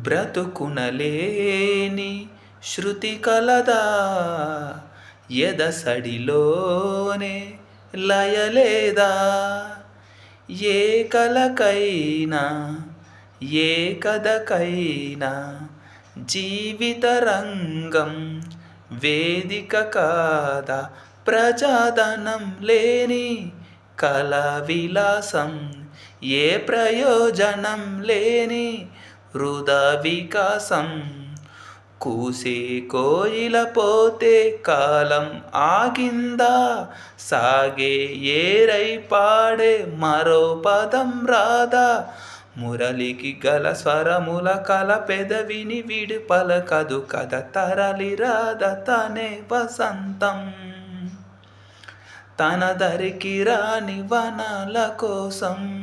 బ్రతుకునలేని శృతి కలదా ఎదసడిలోనే లయలేదా ఏ కలకైనా ఏ కథకైనా జీవిత రంగం వేదిక కాదా ప్రజాధనం లేని కళ విలాసం ఏ ప్రయోజనం లేని వృధా వికాసం కూసే కోయిల పోతే కాలం ఆగిందా సాగే ఏరై పాడే మరో పదం రాదా మురళికి గల స్వరముల కల పెదవిని విడి పలకదు కథ తరలి రాధ తనే వసంతం తన దరికి రాని వనాల కోసం.